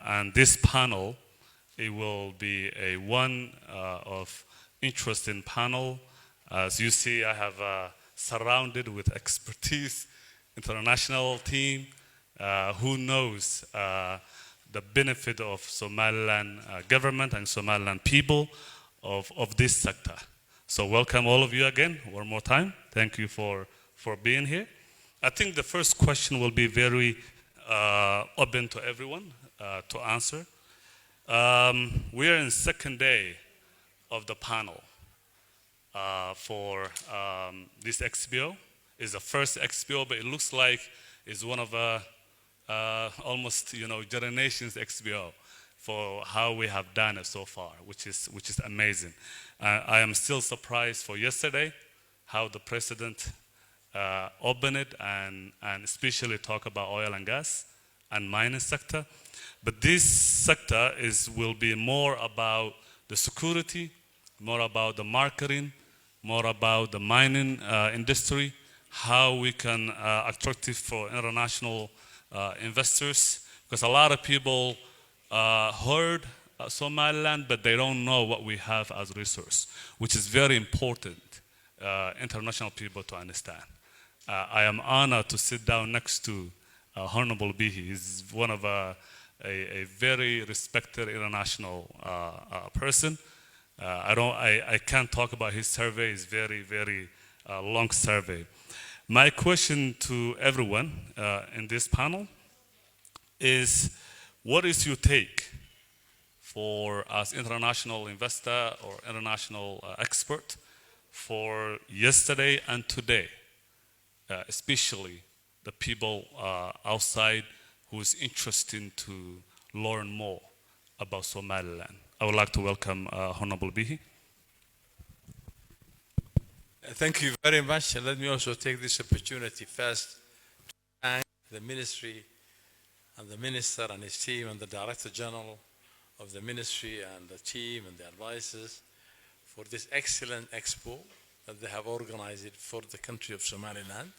and this panel, it will be a one of interesting panel. As you see, I have surrounded with expertise, international team, who knows the benefit of Somaliland government and Somaliland people of this sector. So welcome all of you again, one more time. Thank you for being here. I think the first question will be very open to everyone to answer. We are in second day of the panel for this XPO. It's the first XPO, but it looks like it's one of almost generations XPO for how we have done it so far, which is amazing. I am still surprised for yesterday how the president opened it and especially talk about oil and gas and mining sector. But this sector will be more about the security, more about the marketing, more about the mining industry, how we can attractive for international investors, because a lot of people heard Somaliland, but they don't know what we have as resource, which is very important international people to understand. I am honored to sit down next to Honorable Bihi. He's one of a very respected international person. I can't talk about his survey. It's very, very long survey. My question to everyone in this panel is, what is your take for as international investor or international expert for yesterday and today, especially the people outside who is interested to learn more about Somaliland? I would like to welcome Honorable Bihi. Thank you very much. And let me also take this opportunity first to thank the ministry and the minister and his team and the Director General of the ministry and the team and the advisors for this excellent expo that they have organized it for the country of Somaliland.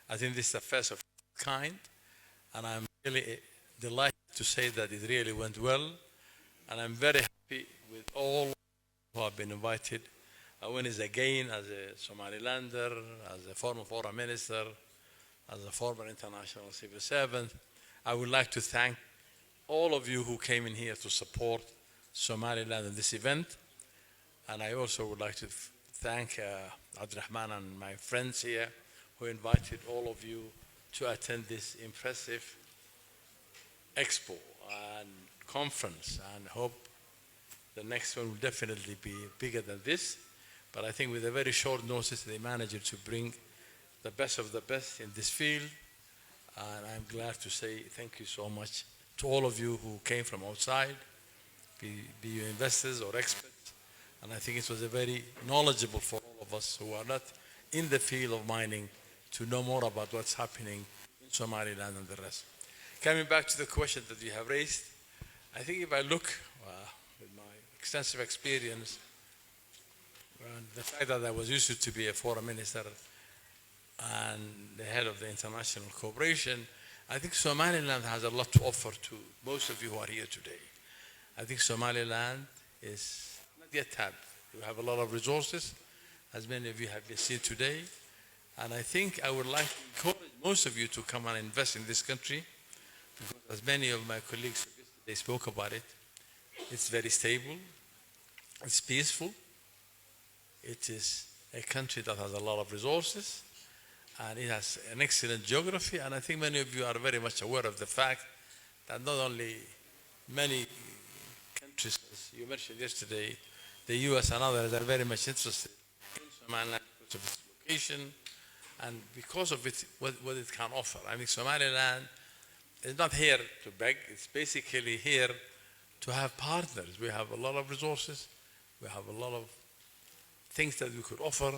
I think this is the first of its kind, and I'm really delighted to say that it really went well, and I'm very happy with all who have been invited. I went again as a Somalilander, as a former foreign minister, as a former international civil servant. I would like to thank all of you who came in here to support Somaliland in this event. And I also would like to thank Abdurrahman and my friends here who invited all of you to attend this impressive expo and conference, and hope the next one will definitely be bigger than this. But I think with a very short notice, they managed to bring the best of the best in this field. And I'm glad to say thank you so much to all of you who came from outside, be you investors or experts. And I think it was a very knowledgeable for all of us who are not in the field of mining to know more about what's happening in Somaliland and the rest. Coming back to the question that you have raised, I think if I look with my extensive experience and the fact that I was used to be a foreign minister and the head of the international cooperation, I think Somaliland has a lot to offer to most of you who are here today. I think Somaliland is not yet tapped. We have a lot of resources, as many of you have been seen today. And I think I would like to encourage most of you to come and invest in this country, because as many of my colleagues yesterday spoke about it, it's very stable, it's peaceful, it is a country that has a lot of resources, and it has an excellent geography. And I think many of you are very much aware of the fact that not only many countries, as you mentioned yesterday, the US and others are very much interested in Somaliland because of its location and because of what it can offer. I mean, Somaliland is not here to beg, it's basically here to have partners. We have a lot of resources, we have a lot of things that we could offer,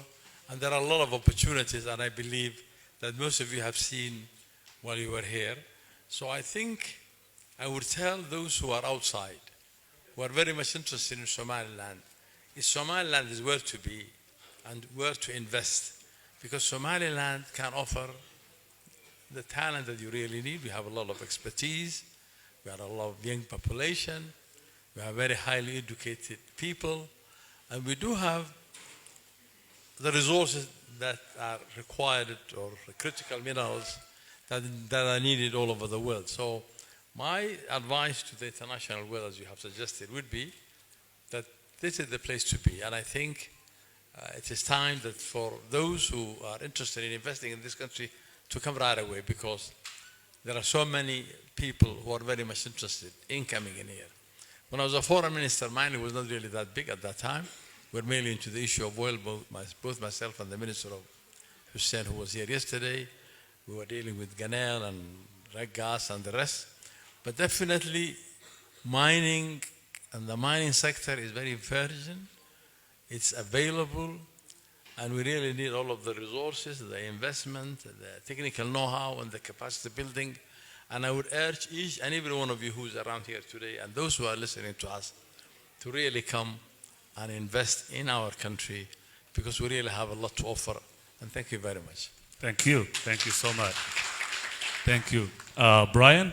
and there are a lot of opportunities, and I believe that most of you have seen while you were here. So I think I would tell those who are outside, who are very much interested in Somaliland is where to be and where to invest, because Somaliland can offer the talent that you really need. We have a lot of expertise, We have a lot of young population. We have very highly educated people. And we do have the resources that are required or critical minerals that are needed all over the world. So my advice to the international world, as you have suggested, would be that this is the place to be. And I think it is time that for those who are interested in investing in this country to come right away, because there are so many people who are very much interested in coming in here. When I was a foreign minister, mining was not really that big at that time. We're mainly into the issue of oil, both myself and the Minister of Hussein, who was here yesterday. We were dealing with Ganel and reg gas and the rest. But definitely mining and the mining sector is very virgin. It's available, and we really need all of the resources, the investment, the technical know-how, and the capacity building. And I would urge each and every one of you who's around here today and those who are listening to us to really come and invest in our country, because we really have a lot to offer. And thank you very much. Thank you. Thank you so much. Thank you. Brian,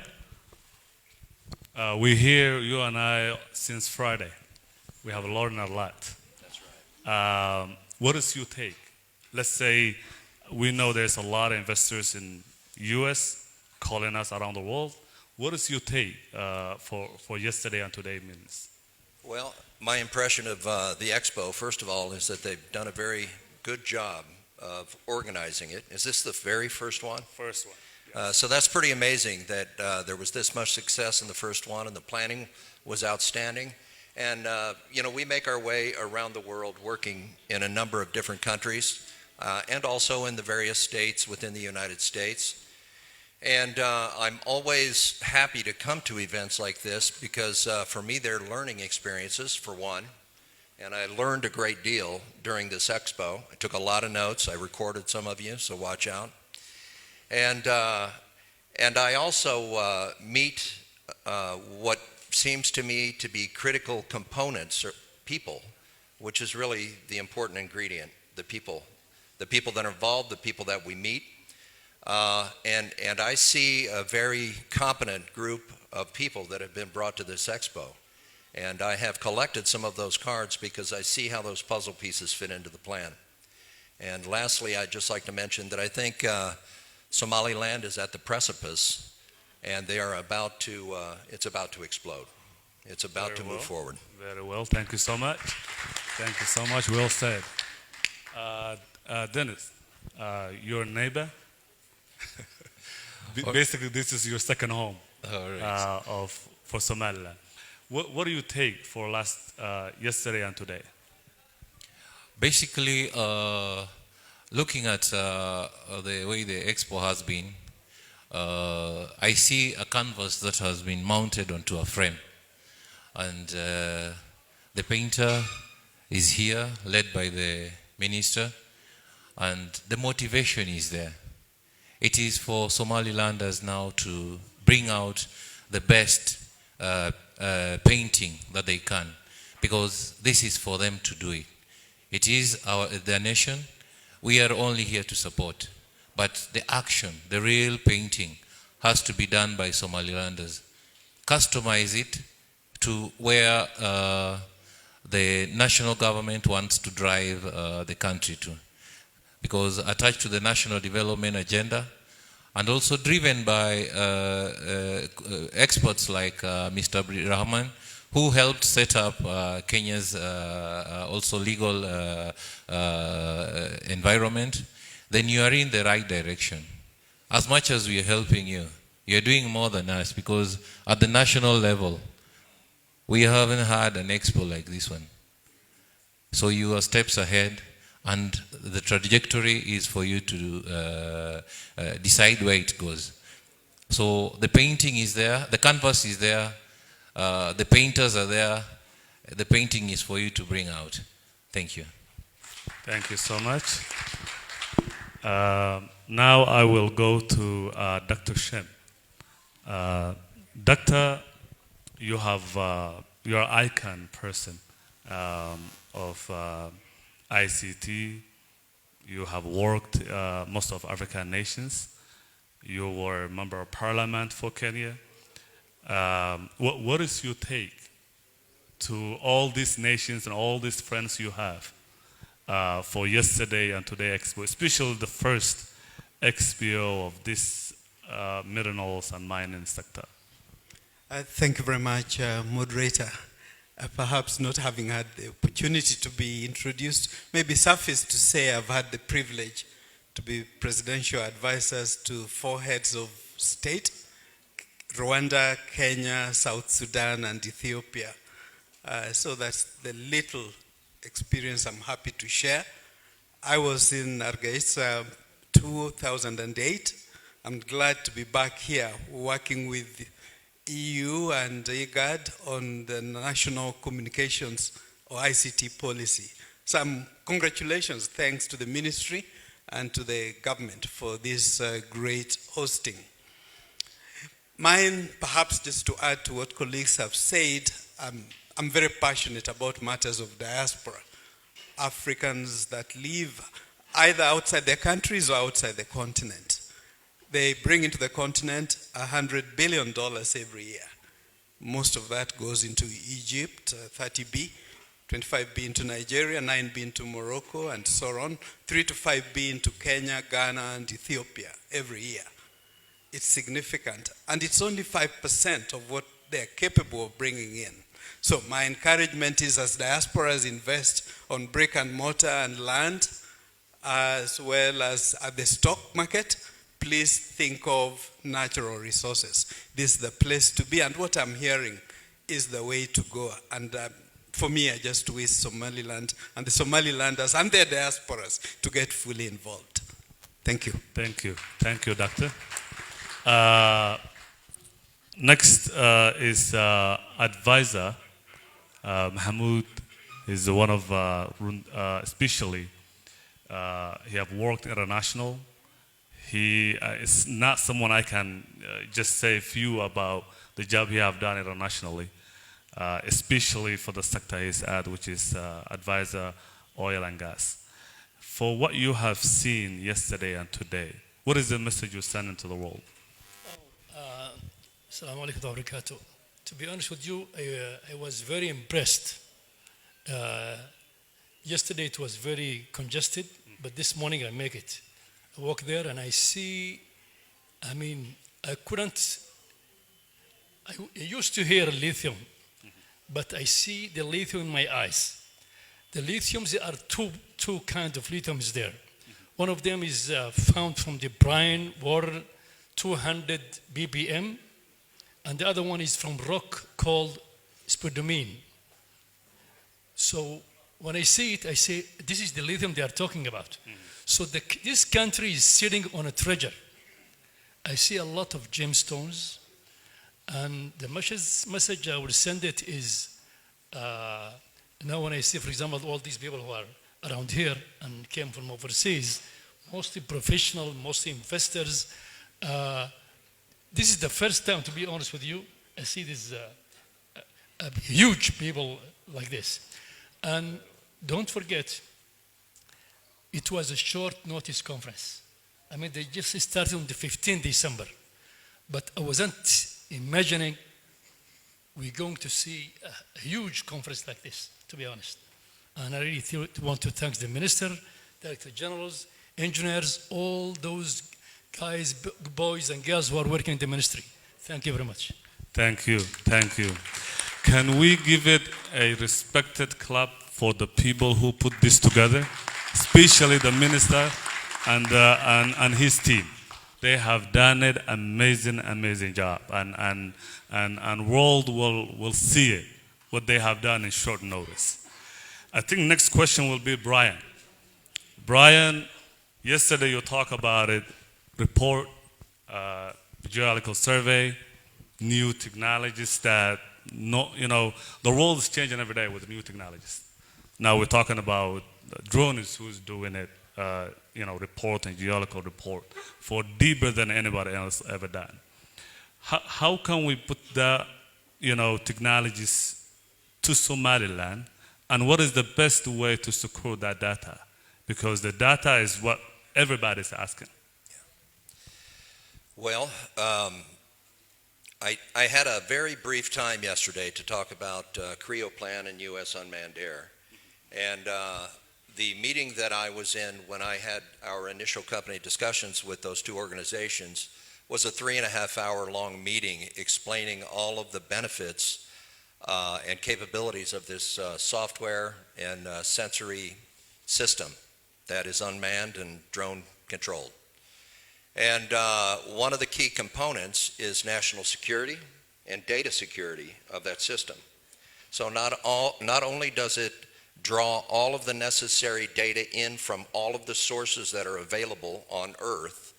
we hear you and I since Friday. We have learned a lot. That's right. What is your take? Let's say we know there's a lot of investors in U.S. calling us around the world. What is your take for yesterday and today meetings? Well, my impression of the expo, first of all, is that they've done a very good job of organizing it. Is this the very first one? First one. Yes. So that's pretty amazing that there was this much success in the first one, and the planning was outstanding. And, we make our way around the world working in a number of different countries and also in the various states within the United States. And I'm always happy to come to events like this because for me they're learning experiences, for one. And I learned a great deal during this expo. I took a lot of notes. I recorded some of you, so watch out. And I also meet what seems to me to be critical components, or people, which is really the important ingredient, the people that are involved, the people that we meet. And I see a very competent group of people that have been brought to this expo. And I have collected some of those cards because I see how those puzzle pieces fit into the plan. And lastly, I'd just like to mention that I think Somaliland is at the precipice, and they are about to, it's about to explode. It's about to move forward. Very well. Thank you so much. Thank you so much. Well said. Dennis, your neighbor? Basically, this is your second home for Somaliland. What do you take for yesterday and today? Basically, looking at the way the expo has been, I see a canvas that has been mounted onto a frame. And the painter is here, led by the minister, and the motivation is there. It is for Somalilanders now to bring out the best painting that they can, because this is for them to do it. It is their nation. We are only here to support. But the action, the real painting, has to be done by Somalilanders. Customize it to where the national government wants to drive the country to. Because attached to the national development agenda, and also driven by experts like Mr. Rahman, who helped set up Kenya's also legal environment, then you are in the right direction. As much as we are helping you, you are doing more than us, because at the national level, we haven't had an expo like this one. So you are steps ahead, and the trajectory is for you to decide where it goes. So the painting is there, the canvas is there, the painters are there, the painting is for you to bring out. Thank you. Thank you so much. Now I will go to Dr. Shem. Doctor, you are icon person of ICT. You have worked most of African nations. You were a member of parliament for Kenya. What is your take to all these nations and all these friends you have for yesterday and today Expo, especially the first XPO of this minerals and mining sector? Thank you very much, moderator. Perhaps not having had the opportunity to be introduced, maybe suffice to say I've had the privilege to be presidential advisors to 4 heads of state: Rwanda, Kenya, South Sudan, and Ethiopia. So that's the little experience I'm happy to share. I was in Hargeisa 2008. I'm glad to be back here working with EU and IGAD on the national communications or ICT policy. Some congratulations, thanks to the ministry and to the government for this great hosting. Mine, perhaps just to add to what colleagues have said, I'm very passionate about matters of diaspora. Africans that live either outside their countries or outside the continent. They bring into the continent $100 billion every year. Most of that goes into Egypt, 30B, 25B into Nigeria, 9B into Morocco, and so on. 3 to 5B into Kenya, Ghana, and Ethiopia every year. It's significant. And it's only 5% of what they're capable of bringing in. So my encouragement is, as diasporas invest on brick and mortar and land, as well as at the stock market, please think of natural resources. This is the place to be, and what I'm hearing is the way to go. And for me, I just wish Somaliland and the Somalilanders and their diasporas to get fully involved. Thank you. Thank you. Thank you, Doctor. Next is advisor. Mahmoud is one of, especially, he have worked international. He is not someone I can just say a few about the job he have done internationally, especially for the sector he's at, which is advisor oil and gas. For what you have seen yesterday and today, what is the message you're sending to the world? Assalamu alaikum wa barakatuh. To be honest with you, I was very impressed. Yesterday it was very congested, but this morning I make it. I walk there and I see, I used to hear lithium, but I see the lithium in my eyes. The lithiums, there are two kinds of lithiums there. One of them is found from the brine water, 200 ppm, and the other one is from rock called spodumene. So when I see it, I say, this is the lithium they are talking about. So this country is sitting on a treasure. I see a lot of gemstones, and the message I will send it is, now when I see, for example, all these people who are around here and came from overseas, mostly professional, mostly investors, this is the first time, to be honest with you, I see this huge people like this. And don't forget, it was a short notice conference. They just started on the 15th December. But I wasn't imagining we're going to see a huge conference like this, to be honest. And I really want to thank the Minister, Director Generals, engineers, all those guys, boys and girls who are working in the ministry. Thank you very much. Thank you. Thank you. Can we give it a respected clap for the people who put this together, especially the Minister and his team? They have done an amazing job, and world will see it, what they have done in short notice. I think next question will be Brian. Brian, yesterday you talked about it, report, geological survey, new technologies that, the world is changing every day with new technologies. Now we're talking about drones who's doing it, reporting, geological report, for deeper than anybody else ever done. How can we put the, technologies to Somaliland, and what is the best way to secure that data? Because the data is what everybody's asking. Well, I had a very brief time yesterday to talk about CREO Plan and U.S. unmanned air. And the meeting that I was in when I had our initial company discussions with those two organizations was a 3.5-hour long meeting explaining all of the benefits and capabilities of this software and sensory system that is unmanned and drone controlled. And one of the key components is national security and data security of that system. So not only does it draw all of the necessary data in from all of the sources that are available on Earth,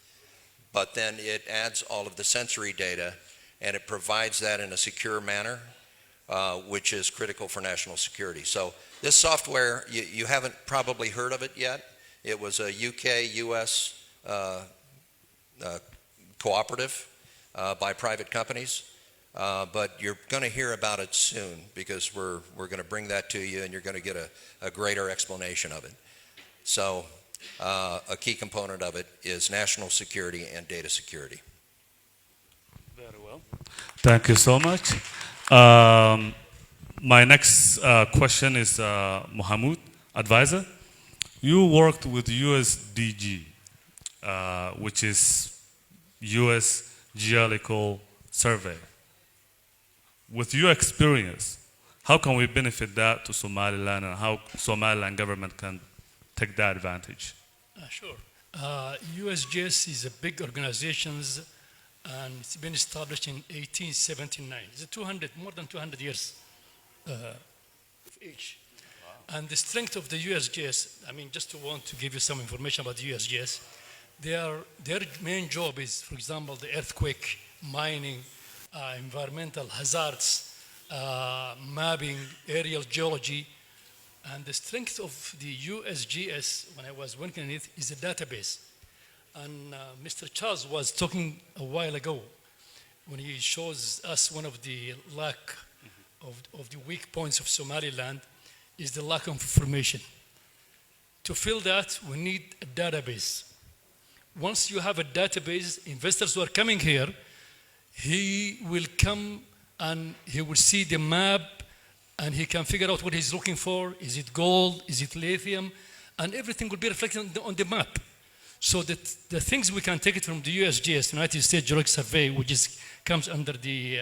but then it adds all of the sensory data and it provides that in a secure manner, which is critical for national security. So this software, you haven't probably heard of it yet. It was a UK-US cooperative by private companies, but you're going to hear about it soon because we're going to bring that to you and you're going to get a greater explanation of it. So a key component of it is national security and data security. Very well. Thank you so much. My next question is Mohammed, advisor. You worked with USDG, which is U.S. Geological Survey. With your experience, how can we benefit that to Somaliland and how Somaliland government can take that advantage? Sure. USGS is a big organization and it's been established in 1879. It's more than 200 years of age. Wow. And the strength of the USGS, I mean, just to want to give you some information about the USGS, their main job is, for example, the earthquake, mining, environmental hazards, mapping, aerial geology. And the strength of the USGS, when I was working on it, is a database. And Mr. Charles was talking a while ago when he shows us one of the lack of the weak points of Somaliland is the lack of information. To fill that, we need a database. Once you have a database, investors who are coming here, he will come and he will see the map and he can figure out what he's looking for. Is it gold? Is it lithium? And everything will be reflected on the map. So that the things we can take it from the USGS, United States Geological Survey, which comes under the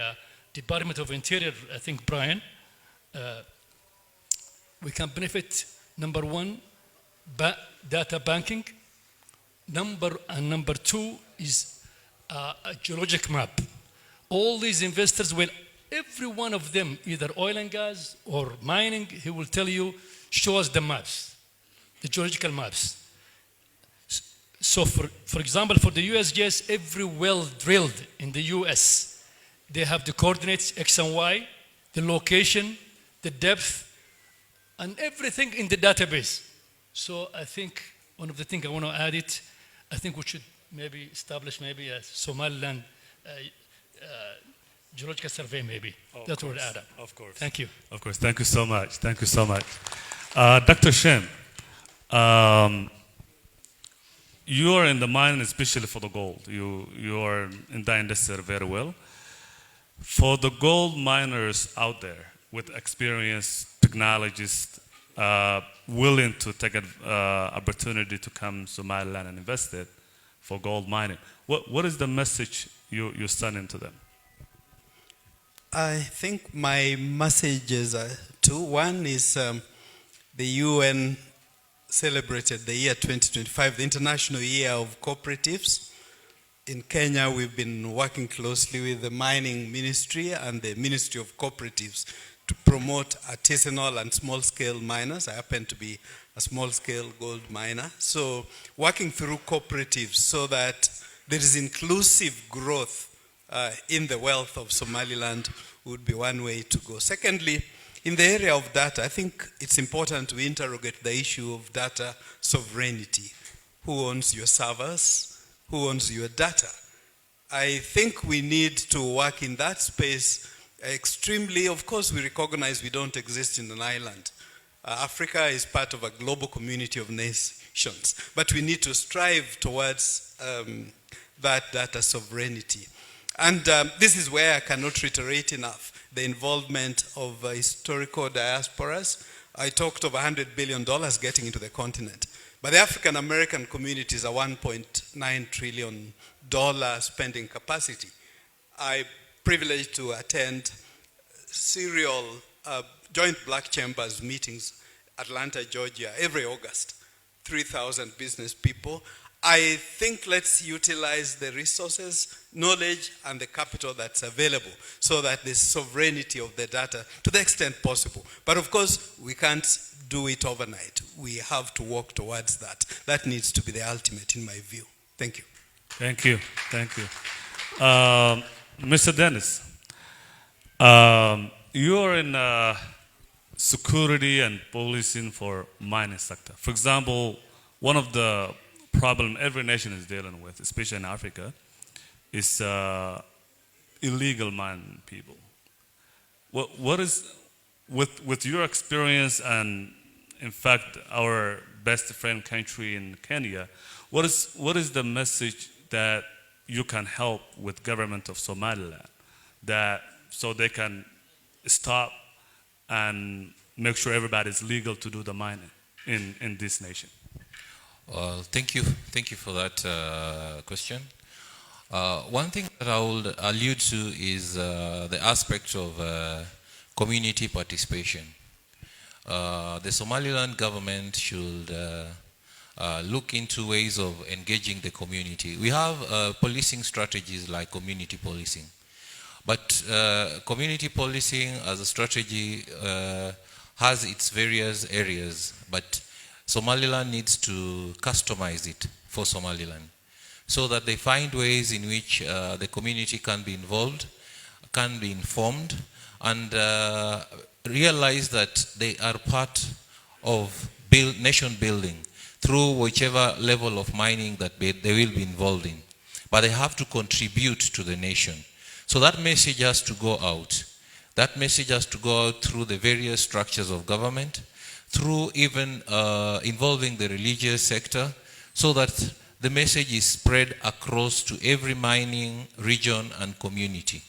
Department of Interior, I think, Brian, we can benefit, number one, data banking. Number two is a geologic map. All these investors will, every one of them, either oil and gas or mining, he will tell you, show us the maps, the geological maps. So for example, for the USGS, every well drilled in the US, they have the coordinates X and Y, the location, the depth, and everything in the database. So I think one of the things I want to add it, I think we should maybe establish maybe a Somaliland geological survey maybe. That would add up. Of course. Thank you. Of course. Thank you so much. Thank you so much. Dr. Shen, you are in the mining especially for the gold. You are in that industry very well. For the gold miners out there with experienced technologists willing to take an opportunity to come to Somaliland and invest it for gold mining, what is the message you're sending to them? I think my messages are two. One is the UN celebrated the year 2025, the International Year of Cooperatives. In Kenya, we've been working closely with the Mining Ministry and the Ministry of Cooperatives to promote artisanal and small-scale miners. I happen to be a small-scale gold miner. So working through cooperatives so that there is inclusive growth in the wealth of Somaliland would be one way to go. Secondly, in the area of data, I think it's important to interrogate the issue of data sovereignty. Who owns your servers? Who owns your data? I think we need to work in that space extremely. Of course, we recognize we don't exist in an island. Africa is part of a global community of nations, but we need to strive towards that data sovereignty. And this is where I cannot reiterate enough the involvement of historical diasporas. I talked of $100 billion getting into the continent. But the African American community is a $1.9 trillion spending capacity. I privileged to attend serial joint Black Chambers meetings, Atlanta, Georgia, every August. 3,000 business people. I think let's utilize the resources, knowledge, and the capital that's available so that the sovereignty of the data to the extent possible. But of course, we can't do it overnight. We have to work towards that. That needs to be the ultimate in my view. Thank you. Thank you. Thank you. Mr. Dennis, you are in security and policing for mining sector. For example, one of the problem every nation is dealing with, especially in Africa, is illegal mining people. What is, with your experience and in fact our best friend country in Kenya, what is the message that you can help with government of Somaliland that so they can stop and make sure everybody is legal to do the mining in this nation? Thank you for that question. One thing that I would allude to is the aspect of community participation. The Somaliland government should look into ways of engaging the community. We have policing strategies like community policing. But community policing as a strategy has its various areas, but Somaliland needs to customize it for Somaliland so that they find ways in which the community can be involved, can be informed, and realize that they are part of nation building through whichever level of mining that they will be involved in. But they have to contribute to the nation. So that message has to go out. That message has to go out through the various structures of government, through even involving the religious sector, so that the message is spread across to every mining region and community.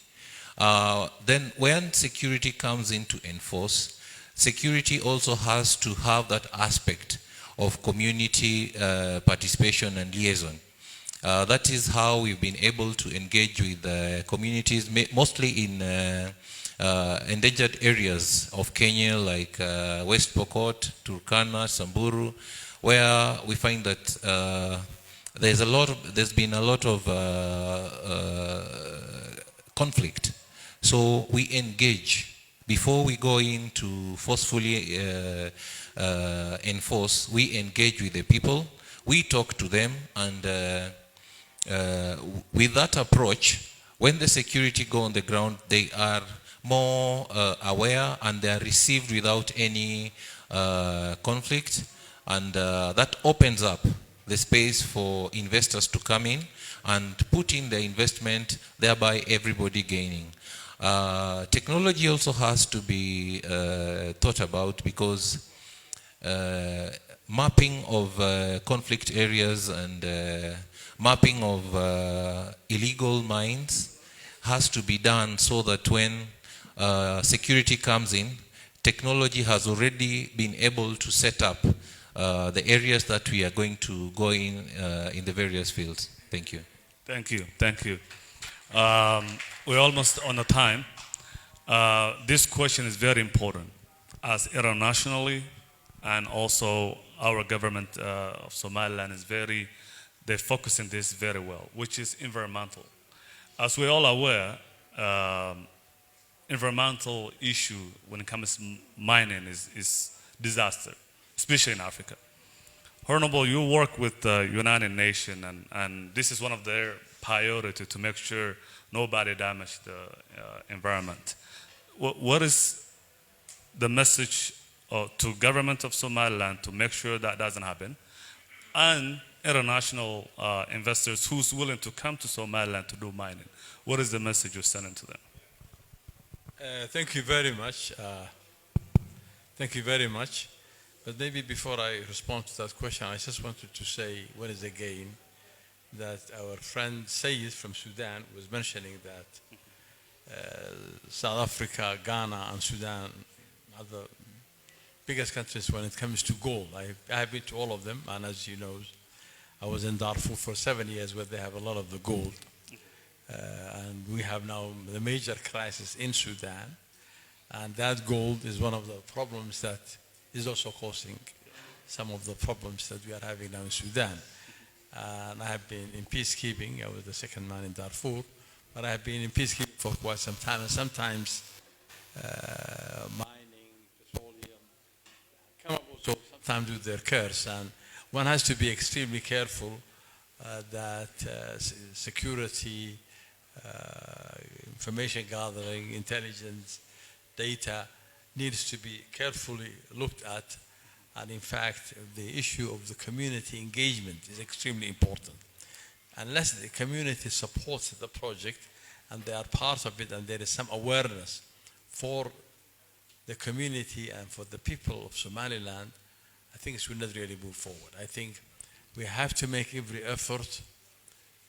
Then when security comes in to enforce, security also has to have that aspect of community participation and liaison. That is how we've been able to engage with communities, mostly in endangered areas of Kenya, like West Pokot, Turkana, Samburu, where we find that there's been a lot of conflict. So we engage before we go in to forcefully enforce. We engage with the people, we talk to them, and with that approach, when the security go on the ground, they are more aware and they are received without any conflict, and that opens up the space for investors to come in and put in their investment, thereby everybody gaining. Technology also has to be thought about, because mapping of conflict areas and mapping of illegal mines has to be done so that when security comes in, technology has already been able to set up the areas that we are going to go in the various fields. Thank you. Thank you. Thank you. We're almost on the time. This question is very important, as internationally, and also our government of Somaliland is they focus on this very well, which is environmental. As we're all aware, environmental issue when it comes to mining is disaster, especially in Africa. Honorable, you work with the United Nations, and this is one of their priority to make sure nobody damage the environment. What is the message to government of Somaliland to make sure that doesn't happen, and international investors who's willing to come to Somaliland to do mining? What is the message you're sending to them? Thank you very much. Thank you very much. But maybe before I respond to that question, I just wanted to say, what is again, that our friend Sayed from Sudan was mentioning that South Africa, Ghana, and Sudan are the biggest countries when it comes to gold. I have been to all of them, and as you know, I was in Darfur for 7 years where they have a lot of the gold. And we have now the major crisis in Sudan. And that gold is one of the problems that is also causing some of the problems that we are having now in Sudan. And I have been in peacekeeping. I was the second man in Darfur. But I have been in peacekeeping for quite some time. And sometimes mining, petroleum, come up also sometimes with their curse. And one has to be extremely careful that security, information gathering, intelligence, data needs to be carefully looked at. And in fact, the issue of the community engagement is extremely important. Unless the community supports the project and they are part of it and there is some awareness for the community and for the people of Somaliland, I think it will not really move forward. I think we have to make every effort,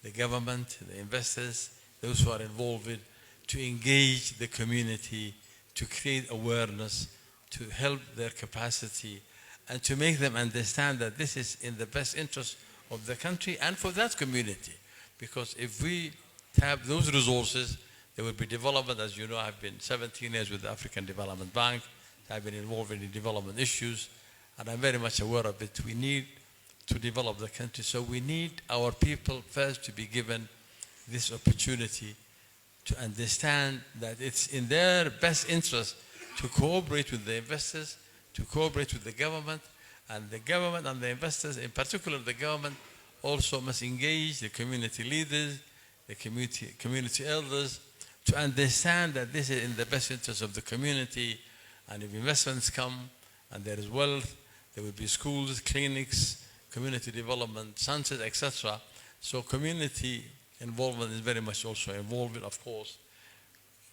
the government, the investors, those who are involved, to engage the community, to create awareness, to help their capacity, and to make them understand that this is in the best interest of the country and for that community. Because if we have those resources, there will be development. As you know, I've been 17 years with the African Development Bank. I've been involved in the development issues, and I'm very much aware of it. We need to develop the country, so we need our people first to be given this opportunity to understand that it's in their best interest to cooperate with the investors, to cooperate with the government, and the investors, in particular the government, also must engage the community leaders, the community elders, to understand that this is in the best interest of the community. And if investments come and there is wealth, there will be schools, clinics, community development, sunsets, etc. So community involvement is very much also involved. Of course,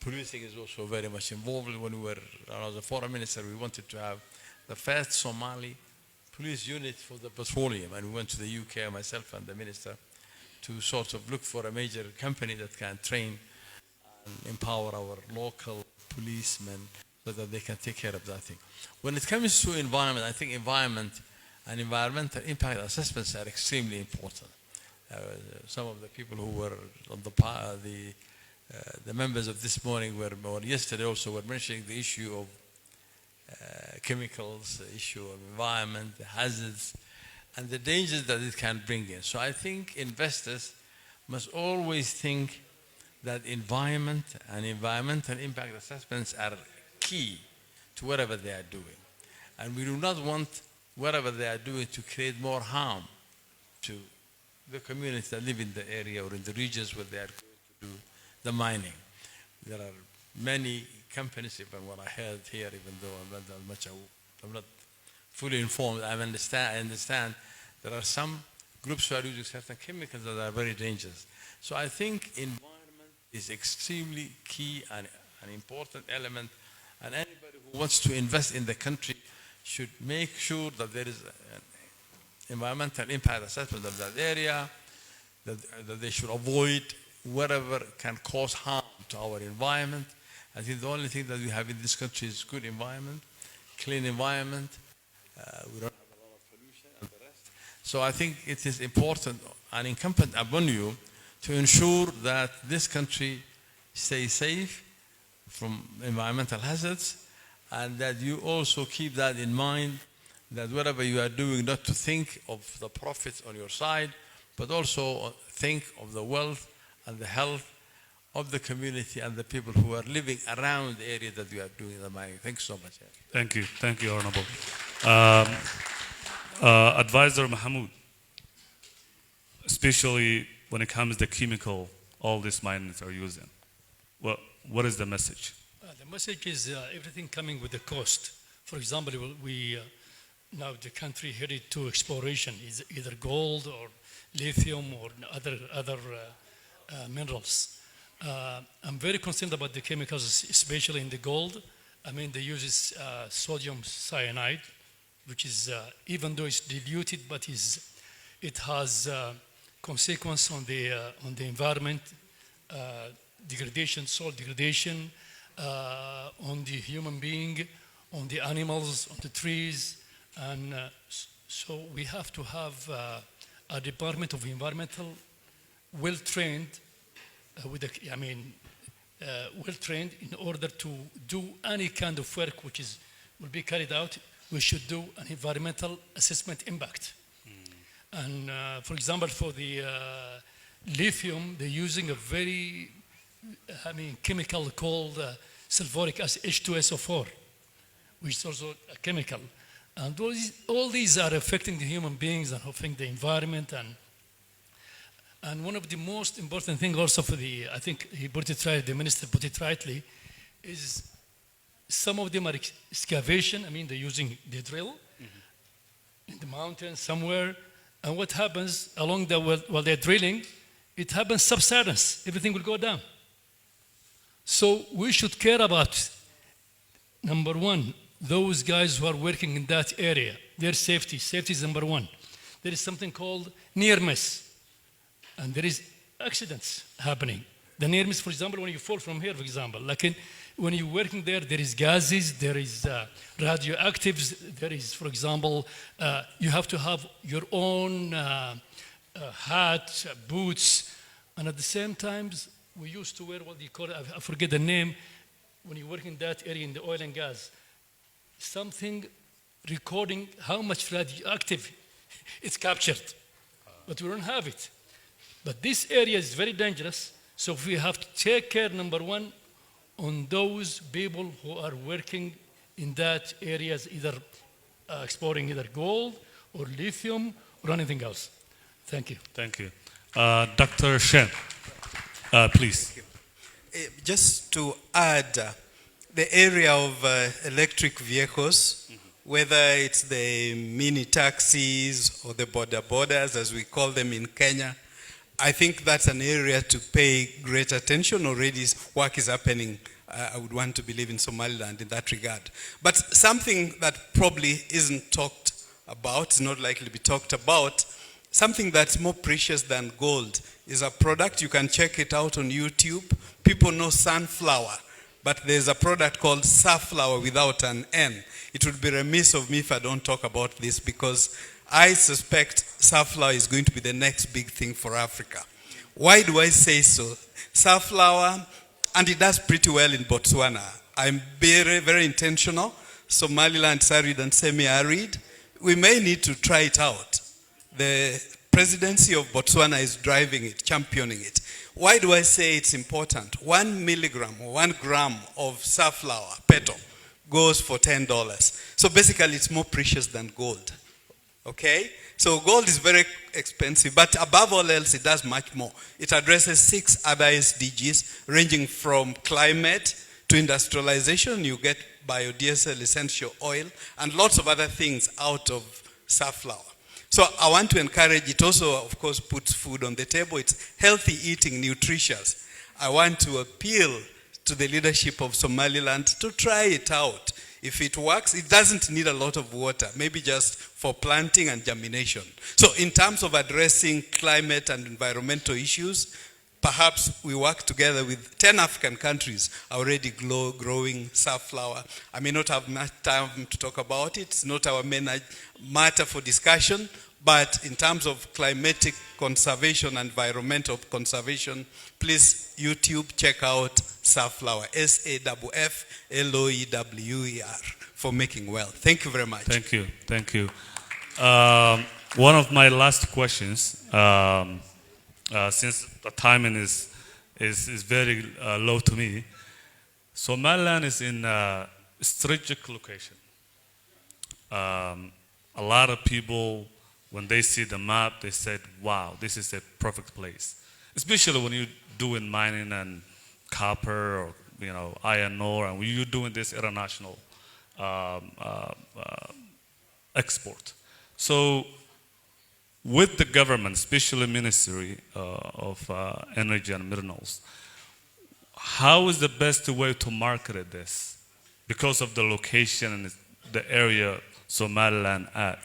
policing is also very much involved. When I was a foreign minister, we wanted to have the first Somali police unit for the petroleum. And we went to the UK, myself and the minister, to sort of look for a major company that can train and empower our local policemen so that they can take care of that thing. When it comes to environment, I think environment and environmental impact assessments are extremely important. Some of the people who were on the members of this morning or yesterday also were mentioning the issue of chemicals, the issue of environment, the hazards, and the dangers that it can bring in. So I think investors must always think that environment and environmental impact assessments are key to whatever they are doing. And we do not want whatever they are doing to create more harm to the communities that live in the area or in the regions where they are going to do the mining. There are many companies, even what I heard here, even though I'm not fully informed, I understand there are some groups who are using certain chemicals that are very dangerous. So I think environment is extremely key and an important element, and anybody who wants to invest in the country should make sure that there is an environmental impact assessment of that area, that they should avoid whatever can cause harm to our environment. I think the only thing that we have in this country is good environment, clean environment. We don't have a lot of pollution and the rest. So I think it is important and incumbent upon you to ensure that this country stays safe from environmental hazards, and that you also keep that in mind, that whatever you are doing, not to think of the profits on your side, but also think of the wealth and the health of the community and the people who are living around the area that we are doing the mining. Thanks so much. Thank you, Honorable. Advisor Mahmoud, especially when it comes to chemical, all these miners are using. Well, what is the message? The message is everything coming with the cost. For example, now the country headed to exploration, is either gold or lithium or other minerals. I'm very concerned about the chemicals, especially in the gold. I mean, they use sodium cyanide, which is, even though it's diluted, but it has consequence on the environment, degradation, soil degradation, on the human being, on the animals, on the trees, and so we have to have a Department of Environmental well-trained, well-trained in order to do any kind of work which will be carried out. We should do an environmental assessment impact. And for example, for the lithium, they're using a very, chemical called sulfuric acid, H2SO4, which is also a chemical. And all these are affecting the human beings and affecting the environment. And one of the most important things also for I think he put it right, the minister put it rightly, is some of them are excavation. They're using the drill in the mountains somewhere. And what happens along while they're drilling, it happens subsidence. Everything will go down. So we should care about, number one, those guys who are working in that area, their safety. Safety is number one. There is something called near miss. And there is accidents happening. The near miss, for example, when you fall from here, for example, when you're working there is gases, there is radioactives, there is, for example, you have to have your own hat, boots, and at the same time, we used to wear what you call, I forget the name, when you work in that area in the oil and gas, something recording how much radioactive it's captured, but we don't have it. But this area is very dangerous, so we have to take care, number one, on those people who are working in that areas, either exploring either gold or lithium or anything else. Thank you. Thank you. Dr. Shen, please. Just to add, the area of electric vehicles, whether it's the mini taxis or the border borders, as we call them in Kenya, I think that's an area to pay great attention. Already work is happening, I would want to believe, in Somaliland in that regard. But something that probably isn't talked about, is not likely to be talked about, something that's more precious than gold is a product. You can check it out on YouTube. People know sunflower, but there's a product called safflower without an N. It would be remiss of me if I don't talk about this, because I suspect safflower is going to be the next big thing for Africa. Why do I say so? Safflower, and it does pretty well in Botswana. I'm very, very intentional. Somaliland is arid and semi-arid. We may need to try it out. The presidency of Botswana is driving it, championing it. Why do I say it's important? 1 milligram or 1 gram of safflower, petal, goes for $10. So basically it's more precious than gold. Okay? So gold is very expensive, but above all else, it does much more. It addresses 6 other SDGs, ranging from climate to industrialization. You get biodiesel, essential oil, and lots of other things out of safflower. So I want to encourage it. Also, of course, puts food on the table. It's healthy eating, nutritious. I want to appeal to the leadership of Somaliland to try it out. If it works, it doesn't need a lot of water, maybe just for planting and germination. So in terms of addressing climate and environmental issues, perhaps we work together with 10 African countries already growing safflower. I may not have much time to talk about it. It's not our main matter for discussion, but in terms of climatic conservation, environmental conservation, please YouTube, check out safflower, SAFFLOEWER, for making well. Thank you very much. Thank you. Thank you. One of my last questions, since the timing is very low to me, Somaliland is in a strategic location. A lot of people, when they see the map, they said, wow, this is a perfect place. Especially when you're doing mining and copper or iron ore, and when you're doing this international export. So with the government, especially Ministry of Energy and Minerals, how is the best way to market this? Because of the location and the area Somaliland at.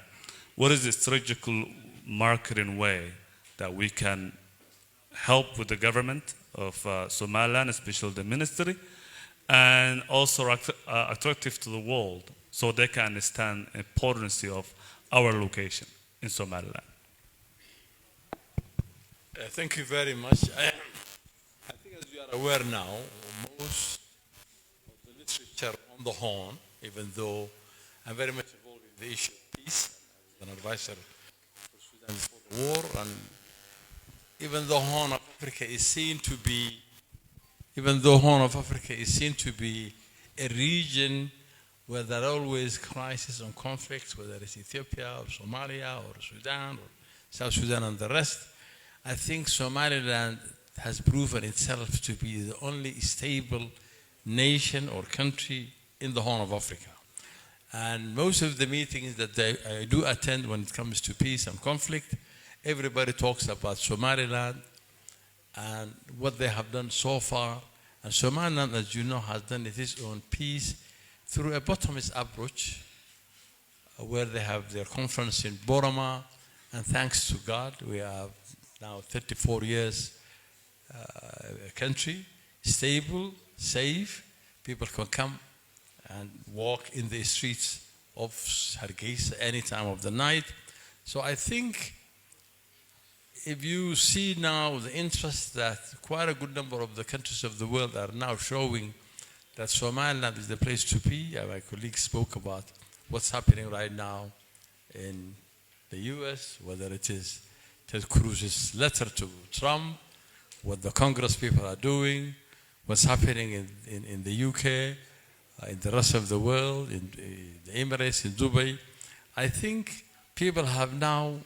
What is the strategical marketing way that we can help with the government of Somaliland, especially the ministry, and also attractive to the world so they can understand the importance of our location in Somaliland. Thank you very much. I think as you are aware now, most of the literature on the Horn, even though I'm very much involved in the issue of peace, I was an advisor for Sudan before the war, and even the Horn of Africa is seen to be, a region where there are always crises and conflicts, whether it's Ethiopia or Somalia or Sudan or South Sudan and the rest. I think Somaliland has proven itself to be the only stable nation or country in the Horn of Africa. And most of the meetings that I do attend when it comes to peace and conflict, everybody talks about Somaliland and what they have done so far. And Somaliland, as you know, has done its own peace through a bottom-up approach, where they have their conference in Boroma, and thanks to God, we have now 34 years a country, stable, safe. People can come and walk in the streets of Hargeisa any time of the night. So I think if you see now the interest that quite a good number of the countries of the world are now showing that Somaliland is the place to be. My colleague spoke about what's happening right now in the US, whether it is Ted Cruz's letter to Trump, what the Congress people are doing, what's happening in the UK, in the rest of the world, in the Emirates, in Dubai. I think people have now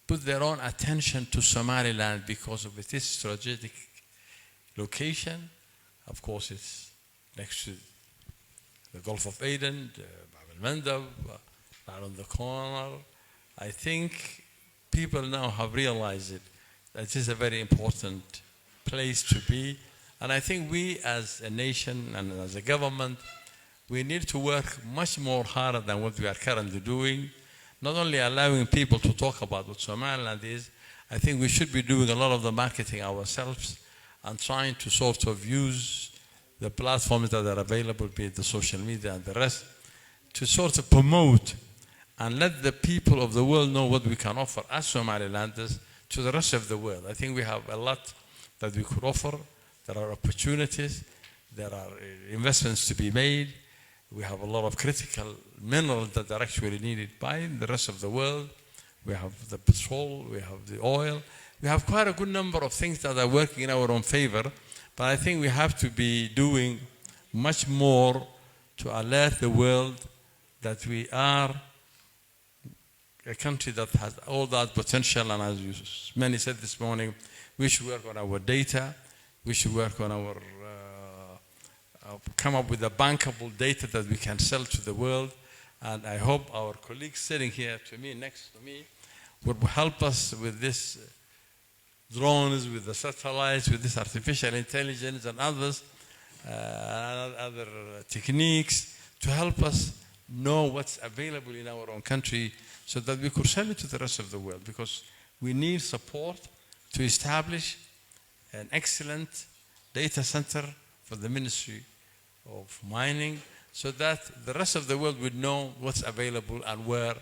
put their own attention to Somaliland because of its strategic location. Of course, it's next to the Gulf of Aden, Bab al-Mandab, right on the corner. I think people now have realized it, that it is a very important place to be. And I think we as a nation and as a government, we need to work much more harder than what we are currently doing. Not only allowing people to talk about what Somaliland is, I think we should be doing a lot of the marketing ourselves and trying to sort of use the platforms that are available, be it the social media and the rest, to sort of promote and let the people of the world know what we can offer as Somalilanders to the rest of the world. I think we have a lot that we could offer. There are opportunities, there are investments to be made. We have a lot of critical minerals that are actually needed by the rest of the world. We have the petrol, we have the oil. We have quite a good number of things that are working in our own favor, but I think we have to be doing much more to alert the world that we are a country that has all that potential. And as many said this morning, we should work on our data. We should work on our, come up with a bankable data that we can sell to the world. And I hope our colleagues sitting here to me, next to me, would help us with this drones, with the satellites, with this artificial intelligence and others, other techniques to help us know what's available in our own country so that we could sell it to the rest of the world, because we need support to establish an excellent data center for the Ministry of Mining so that the rest of the world would know what's available and where,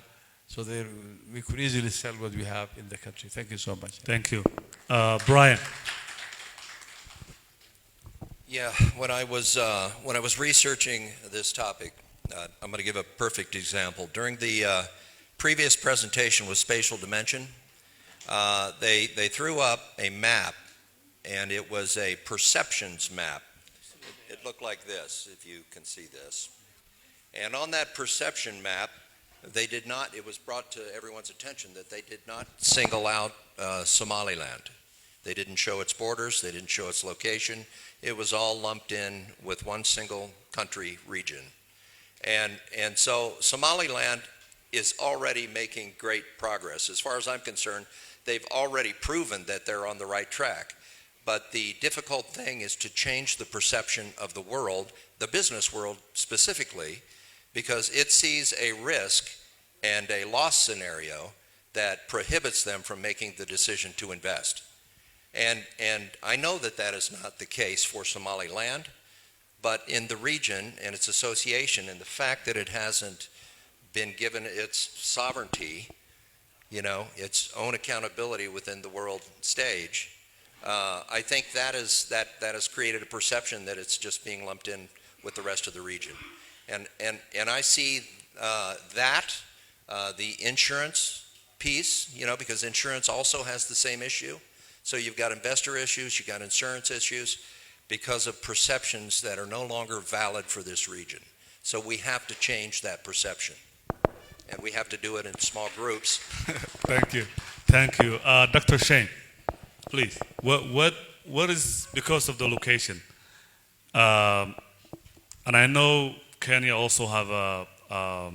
so that we could easily sell what we have in the country. Thank you so much. Thank you. Brian. Yeah, when I was researching this topic, I'm going to give a perfect example. During the previous presentation with spatial dimension, they threw up a map, and it was a perceptions map. It looked like this, if you can see this. And on that perception map, they did not, it was brought to everyone's attention that they did not single out Somaliland. They didn't show its borders, they didn't show its location. It was all lumped in with one single country region. And so Somaliland is already making great progress. As far as I'm concerned, they've already proven that they're on the right track. But the difficult thing is to change the perception of the world, the business world specifically, because it sees a risk and a loss scenario that prohibits them from making the decision to invest. And I know that that is not the case for Somaliland, but in the region and its association and the fact that it hasn't been given its sovereignty, you know, its own accountability within the world stage, I think that has created a perception that it's just being lumped in with the rest of the region. And I see the insurance piece, you know, because insurance also has the same issue. So you've got investor issues, you've got insurance issues because of perceptions that are no longer valid for this region. So we have to change that perception. And we have to do it in small groups. Thank you. Thank you. Dr. Shane, please. What is, because of the location, and I know Kenya also have a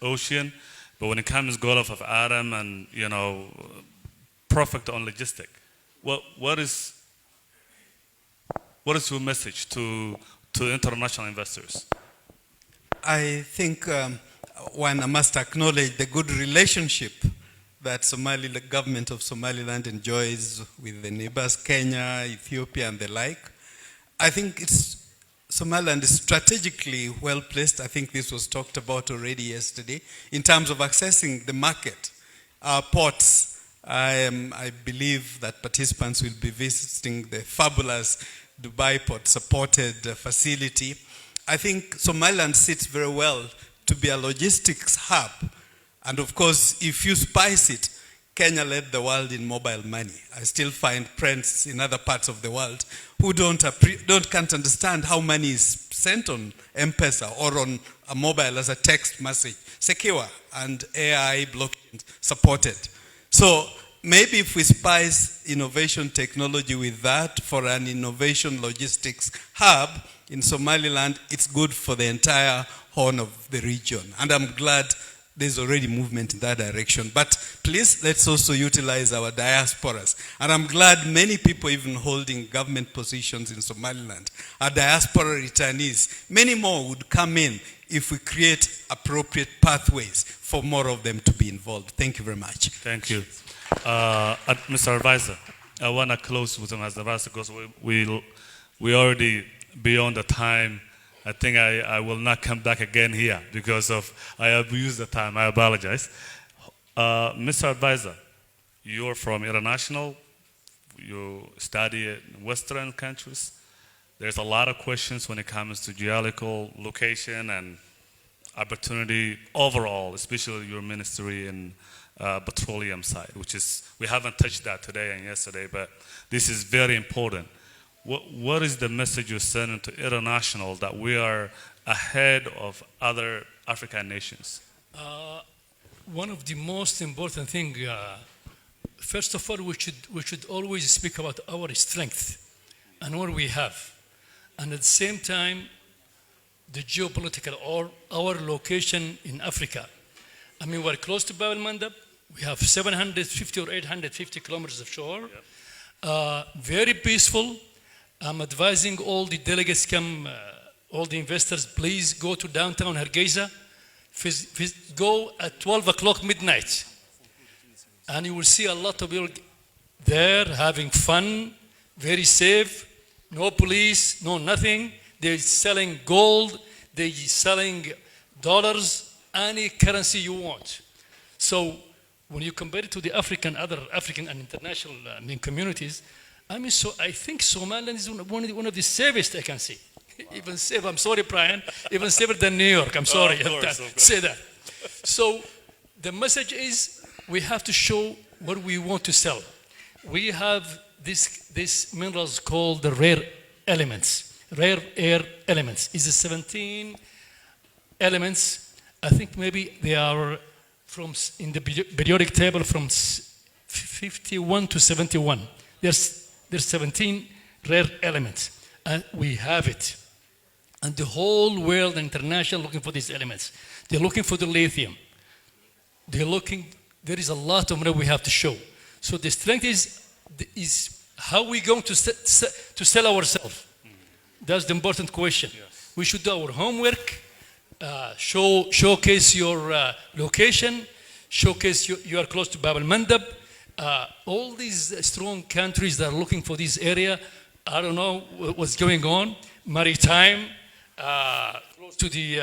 ocean, but when it comes to Gulf of Adam and, you know, perfect on logistic, what is your message to international investors? I think one must acknowledge the good relationship that the government of Somaliland enjoys with the neighbors, Kenya, Ethiopia, and the like. I think Somaliland is strategically well placed. I think this was talked about already yesterday in terms of accessing the market. Our ports, I believe that participants will be visiting the fabulous Dubai port-supported facility. I think Somaliland sits very well to be a logistics hub. And of course, if you spice it, Kenya led the world in mobile money. I still find friends in other parts of the world who can't understand how money is sent on M-Pesa or on a mobile as a text message, secure and AI blockchain supported. So maybe if we spice innovation technology with that for an innovation logistics hub in Somaliland, it's good for the entire horn of the region. And I'm glad there's already movement in that direction. But please, let's also utilize our diasporas. And I'm glad many people even holding government positions in Somaliland are diaspora returnees. Many more would come in if we create appropriate pathways for more of them to be involved. Thank you very much. Thank you. Mr. Advisor, I want to close with Mr. Advisor because we already beyond the time. I think I will not come back again here because I abused the time. I apologize. Mr. Advisor, you're from international. You study in Western countries. There's a lot of questions when it comes to geological location and opportunity overall, especially your ministry in petroleum side, which is, we haven't touched that today and yesterday, but this is very important. What is the message you're sending to international that we are ahead of other African nations? One of the most important things, first of all, we should always speak about our strength and what we have. And at the same time, the geopolitical or our location in Africa. I mean, we're close to Bab el-Mandab. We have 750 or 850 kilometers of shore. Yep. Very peaceful. I'm advising all the delegates all the investors, please go to downtown Hargeisa. Go at 12 o'clock midnight. And you will see a lot of people there having fun, very safe, no police, no nothing. They're selling gold, they're selling dollars, any currency you want. So when you compare it to the other African and international communities, I think Somaliland is one of the safest I can see. Even safer, I'm sorry, Brian, even safer than New York. I'm sorry to say that. So the message is we have to show what we want to sell. We have these minerals called the rare elements, rare earth elements. It's 17 elements. I think maybe they are in the periodic table from 51 to 71. There's 17 rare elements, and we have it. And the whole world, international, looking for these elements. They're looking for the lithium. There is a lot of money we have to show. So the strength is how we going to sell ourselves. That's the important question. Yes. We should do our homework, showcase your location, showcase you are close to Bab al-Mandab. All these strong countries that are looking for this area, I don't know what's going on, maritime, close to the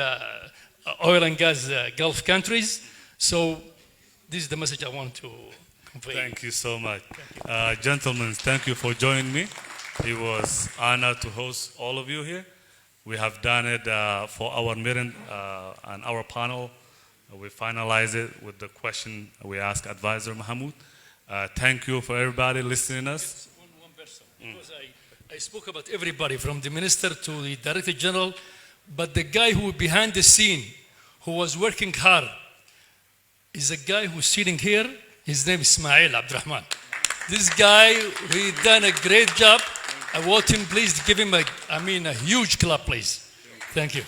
oil and gas Gulf countries. So this is the message I want to convey. Thank you so much. Gentlemen, thank you for joining me. It was honor to host all of you here. We have done it for our meeting and our panel. We finalized it with the question we asked Advisor Mahmoud. Thank you for everybody listening to us. One person, because I spoke about everybody from the minister to the director general, but the guy who behind the scene, who was working hard, is a guy who's sitting here. His name is Ismail Abdurrahman. This guy, he done a great job. I want him, please give him a huge clap, please. Thank you.